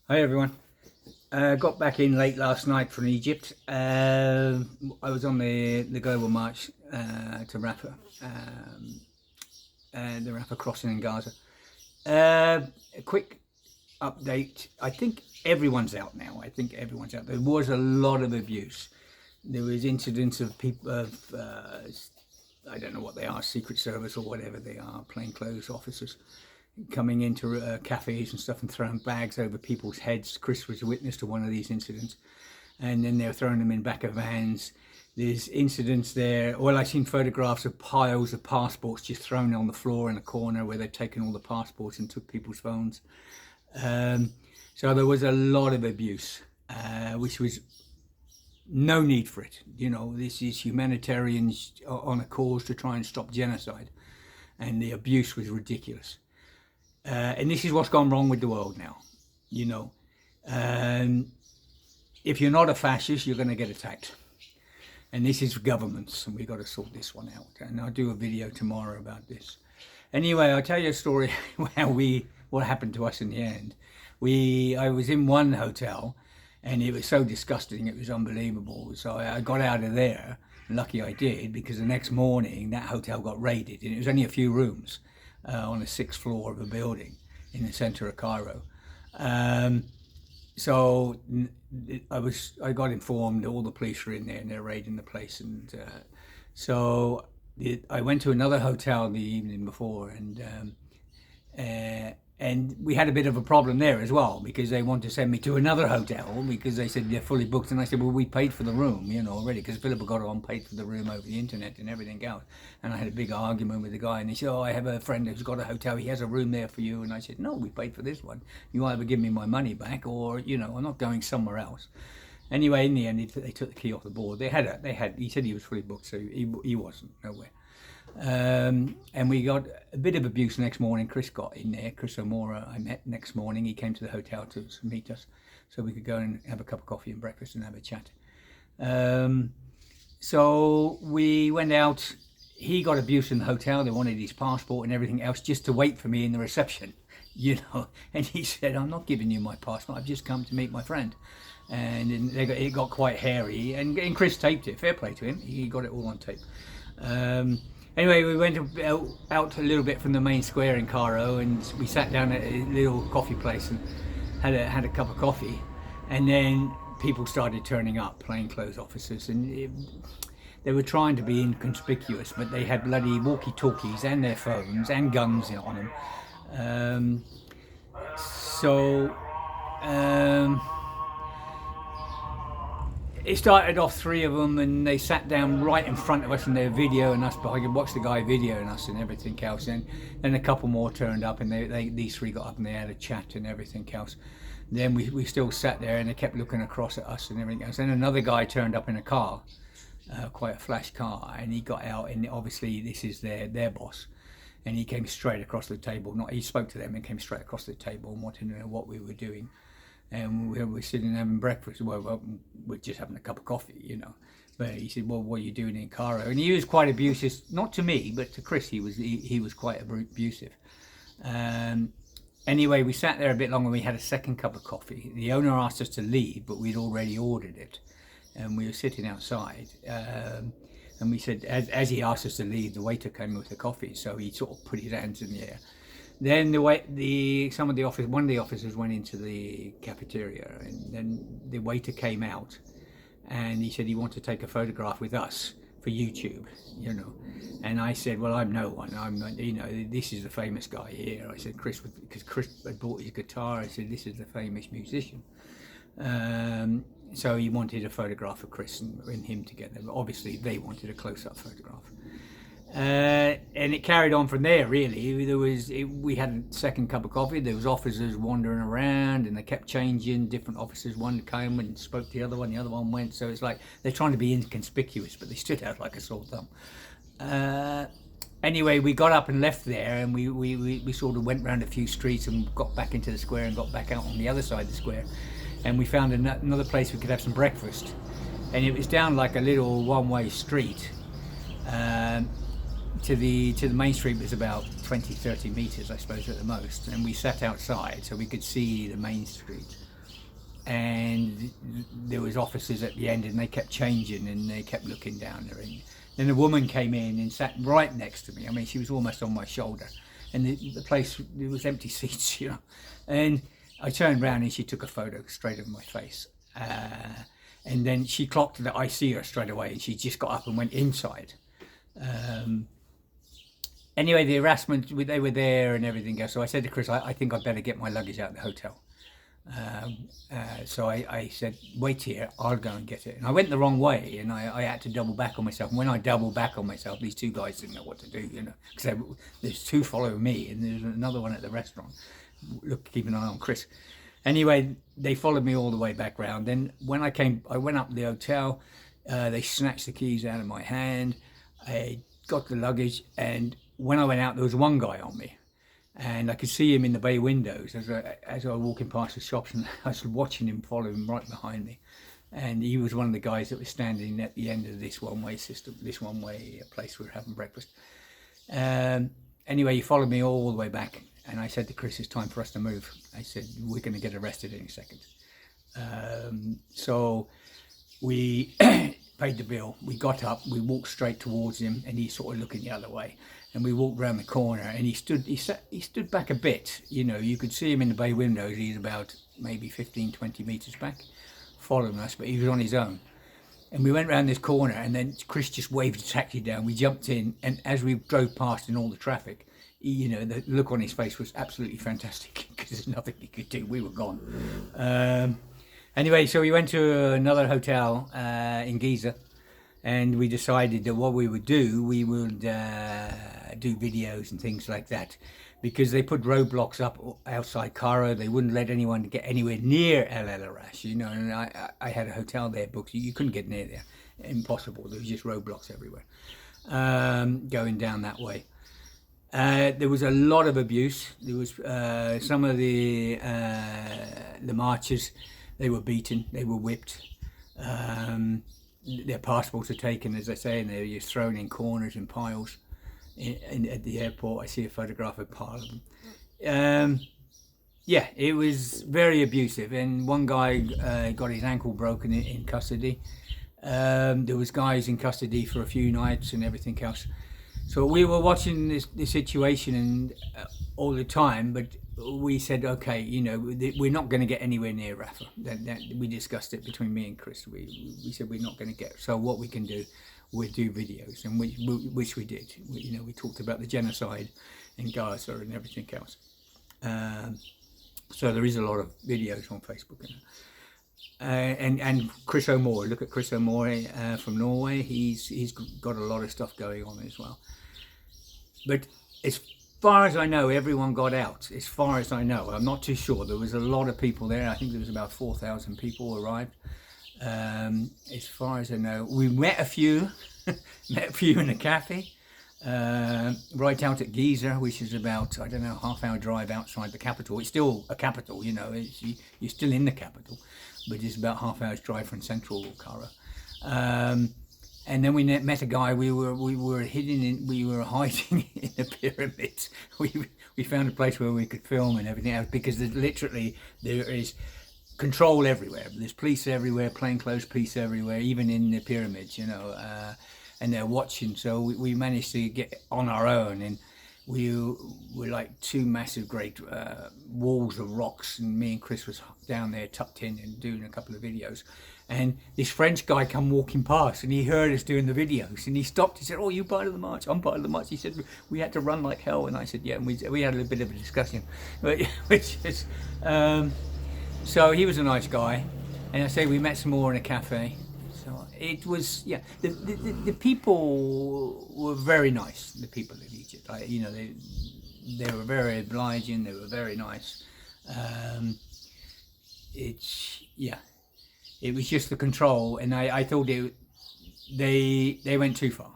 Hi everyone. Got back in late last night from Egypt. I was on the global march to Rafah, the Rafah crossing in Gaza. A quick update. I think everyone's out now. I think everyone's out. There was a lot of abuse. There was incidents of people I don't know what they are, Secret Service or whatever they are, plainclothes officers coming into cafes and stuff and throwing bags over people's heads. Chris was a witness to one of these incidents, and then they're throwing them in back of vans. There's incidents there. Well, I've seen photographs of piles of passports just thrown on the floor in a corner where they've taken all the passports and took people's phones. So there was a lot of abuse, which was no need for it. You know, this is humanitarians on a cause to try and stop genocide, and the abuse was ridiculous. And this is what's gone wrong with the world now. You know, if you're not a fascist, you're going to get attacked. And this is governments, and we've got to sort this one out. And I'll do a video tomorrow about this. Anyway, I'll tell you a story what happened to us in the end. I was in one hotel, and it was so disgusting, it was unbelievable. So I got out of there. Lucky I did, because the next morning that hotel got raided, and it was only a few rooms. On the sixth floor of a building in the center of Cairo. So I got informed that all the police were in there and they're raiding the place. And I went to another hotel the evening before, and we had a bit of a problem there as well, because they wanted to send me to another hotel because they said they're fully booked. And I said, well, we paid for the room, you know, already, because Philip got on, paid for the room over the internet and everything else. And I had a big argument with the guy, and he said, oh, I have a friend who's got a hotel, he has a room there for you. And I said, no, we paid for this one. You either give me my money back, or, you know, I'm not going somewhere else. Anyway, in the end, they took the key off the board. He said he was fully booked, so he wasn't, nowhere. And we got a bit of abuse next morning. Chris got in there. Chris O'Mora I met next morning. He came to the hotel to meet us so we could go and have a cup of coffee and breakfast and have a chat. So we went out. He got abuse in the hotel. They wanted his passport and everything else just to wait for me in the reception, you know. And he said, I'm not giving you my passport. I've just come to meet my friend. And it got quite hairy. And Chris taped it. Fair play to him. He got it all on tape. Anyway, we went out a little bit from the main square in Cairo, and we sat down at a little coffee place and had a cup of coffee. And then people started turning up, plainclothes officers, and they were trying to be inconspicuous, but they had bloody walkie-talkies and their phones and guns on them. It started off three of them, and they sat down right in front of us, and they were videoing us. But I could watch the guy videoing us and everything else. And then a couple more turned up, and these three got up and they had a chat and everything else. Then we still sat there, and they kept looking across at us and everything else. Then another guy turned up in a car, quite a flash car, and he got out, and obviously this is their boss. And he came straight across the table. He spoke to them and came straight across the table and wanted to know what we were doing. And we were sitting having breakfast. Well, we're just having a cup of coffee, you know. But he said, well, what are you doing in Cairo? And he was quite abusive, not to me, but to Chris. He was quite abusive. Anyway, we sat there a bit longer. We had a second cup of coffee. The owner asked us to leave, but we'd already ordered it. And we were sitting outside. And we said, as he asked us to leave, the waiter came with the coffee. So he sort of put his hands in the air. Then one of the officers went into the cafeteria, and then the waiter came out, and he said he wanted to take a photograph with us for YouTube, you know. And I said, well, I'm no one. I'm not, you know, this is the famous guy here. I said, Chris, because Chris had bought his guitar. I said, this is the famous musician. So he wanted a photograph of Chris and him together. But obviously, they wanted a close-up photograph. And it carried on from there, really. We had a second cup of coffee. There was officers wandering around, and they kept changing. Different officers, one came and spoke to the other one went. So it's like they're trying to be inconspicuous, but they stood out like a sore thumb. Anyway, we got up and left there, and we sort of went round a few streets and got back into the square and got back out on the other side of the square. And we found another place we could have some breakfast. And it was down like a little one-way street. To the main street was about 20-30 meters, I suppose, at the most, and we sat outside so we could see the main street. and there was officers at the end, and they kept changing, and they kept looking down there. And then a woman came in and sat right next to me. I mean, she was almost on my shoulder, and the place, there was empty seats, you know. And I turned around and she took a photo straight of my face. And then she clocked that I see her straight away, and she just got up and went inside. Anyway, the harassment, they were there and everything else. So I said to Chris, I think I'd better get my luggage out of the hotel. So I said, wait here, I'll go and get it. And I went the wrong way, and I had to double back on myself. And when I doubled back on myself, these two guys didn't know what to do, you know, because there's two following me, and there's another one at the restaurant. Look, keep an eye on Chris. Anyway, they followed me all the way back round. Then when I went up to the hotel, they snatched the keys out of my hand. I got the luggage, and when I went out, there was one guy on me, and I could see him in the bay windows as I was walking past the shops, and I was watching him, following right behind me. And he was one of the guys that was standing at the end of this one-way system, this one-way place we were having breakfast. Anyway, he followed me all the way back, and I said to Chris, it's time for us to move. I said, we're going to get arrested any second. So we paid the bill. We got up, we walked straight towards him, and he's sort of looking the other way. And we walked around the corner, and he stood back a bit. You know, you could see him in the bay windows. He's about maybe 15, 20 meters back, following us, but he was on his own. And we went around this corner, and then Chris just waved a taxi down. We jumped in, and as we drove past in all the traffic, you know, the look on his face was absolutely fantastic, because there's nothing he could do. We were gone. Anyway, so we went to another hotel in Gaza, and we decided that what we would do, we would do videos and things like that, because they put roadblocks up outside Cairo. They wouldn't let anyone get anywhere near El Arash, you know. And I had a hotel there booked. You couldn't get near there, impossible. There was just roadblocks everywhere going down that way. There was a lot of abuse. There was some of the marchers. They were beaten. They were whipped. Their passports are taken, as I say, and they're just thrown in corners and piles. At the airport, I see a photograph of part of them. Yeah, it was very abusive, and one guy got his ankle broken in custody. There was guys in custody for a few nights and everything else. So we were watching this situation and all the time, but we said, okay, you know, we're not going to get anywhere near Rafah. That we discussed it between me and Chris. We said we're not going to get. So what we can do, we'll do videos, and which we did. You know, we talked about the genocide in Gaza and everything else. So there is a lot of videos on Facebook. And Chris O'More, look at Chris O'More from Norway. He's got a lot of stuff going on as well. But as far as I know, everyone got out. As far as I know, I'm not too sure. There was a lot of people there. I think there was about 4,000 people arrived. As far as I know, we met a few, in a cafe, right out at Gaza, which is about, I don't know, half-hour drive outside the capital. It's still a capital, you know. You're still in the capital, but it's about half-hour's drive from central Cairo. And then we met a guy. We were hiding in. We were hiding in the pyramids. We found a place where we could film and everything else, because there is control everywhere. There's police everywhere, plainclothes police everywhere, even in the pyramids, you know. And they're watching. So we managed to get on our own, and we were like two massive great walls of rocks, and me and Chris was down there tucked in and doing a couple of videos. And this French guy come walking past, and he heard us doing the videos, and he stopped. He said, "Oh, you part of the march? I'm part of the march." He said, "We had to run like hell," and I said, "Yeah." And we had a little bit of a discussion, which is so he was a nice guy, and I say we met some more in a cafe. So it was, yeah. The people were very nice. The people of Egypt, you know, they were very obliging. They were very nice. It was just the control, and I thought they went too far,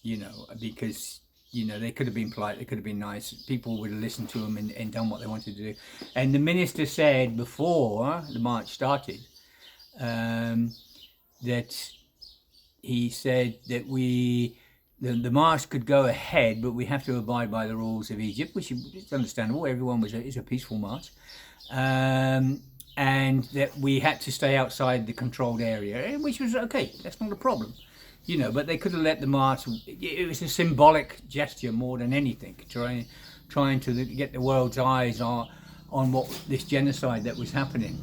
you know, because, you know, they could have been polite, they could have been nice. People would have listened to them and done what they wanted to do. And the minister said before the march started that he said that the march could go ahead, but we have to abide by the rules of Egypt, which is understandable. Everyone is a peaceful march. And and that we had to stay outside the controlled area, which was okay. That's not a problem, you know. But they could have let the march. It was a symbolic gesture more than anything, trying to get the world's eyes on what this genocide that was happening.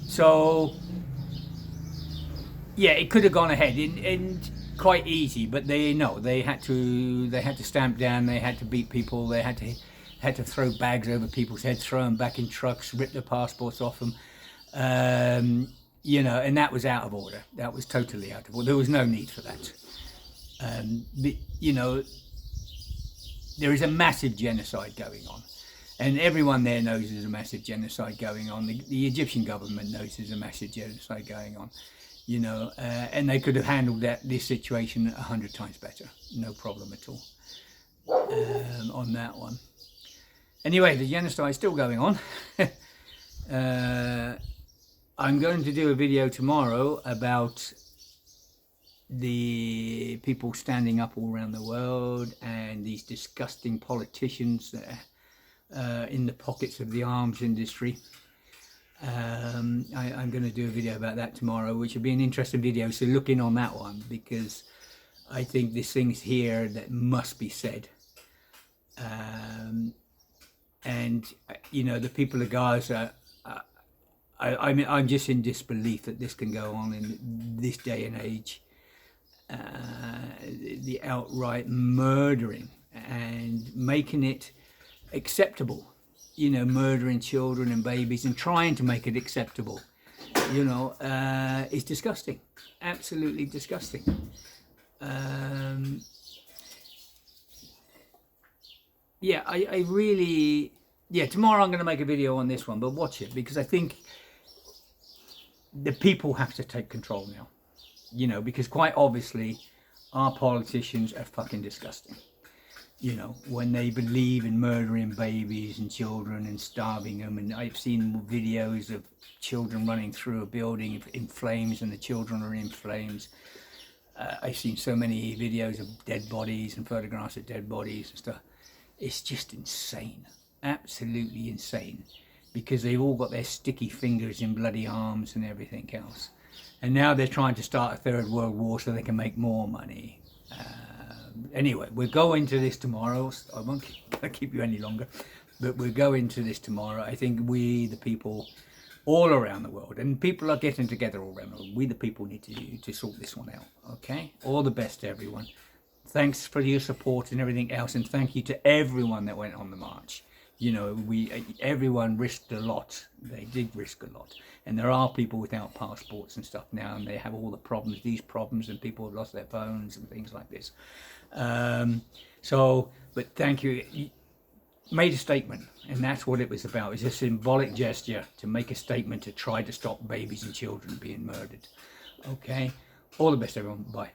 So yeah, it could have gone ahead and quite easy, but they had to stamp down. They had to beat people. They had to throw bags over people's heads, throw them back in trucks, rip their passports off them. You know, and that was out of order. That was totally out of order. There was no need for that. You know, there is a massive genocide going on, and everyone there knows there's a massive genocide going on. The Egyptian government knows there's a massive genocide going on, you know, and they could have handled this situation 100 times better. No problem at all on that one. Anyway, the genocide is still going on. I'm going to do a video tomorrow about the people standing up all around the world and these disgusting politicians that are in the pockets of the arms industry. I'm going to do a video about that tomorrow, which will be an interesting video, so look in on that one, because I think there's things here that must be said. And you know, the people of Gaza, I mean, I'm just in disbelief that this can go on in this day and age. The outright murdering and making it acceptable, you know, murdering children and babies and trying to make it acceptable, you know, is disgusting, absolutely disgusting. Yeah, I really, yeah, tomorrow I'm going to make a video on this one, but watch it, because I think the people have to take control now, you know, because quite obviously our politicians are fucking disgusting, you know, when they believe in murdering babies and children and starving them. And I've seen videos of children running through a building in flames and the children are in flames. I've seen so many videos of dead bodies and photographs of dead bodies and stuff. It's just insane, absolutely insane, because they've all got their sticky fingers in bloody arms and everything else. And now they're trying to start a third world war so they can make more money. Anyway, we'll go into this tomorrow. I won't keep you any longer, but we'll go into this tomorrow. I think we, the people all around the world, and people are getting together all around the world, we the people need to sort this one out, okay? All the best to everyone. Thanks for your support and everything else, and thank you to everyone that went on the march. You know, everyone risked a lot. They did risk a lot. And there are people without passports and stuff now, and they have all the problems, these problems, and people have lost their phones and things like this. But thank you. You made a statement, and that's what it was about. It was a symbolic gesture to make a statement to try to stop babies and children being murdered. Okay? All the best, everyone. Bye.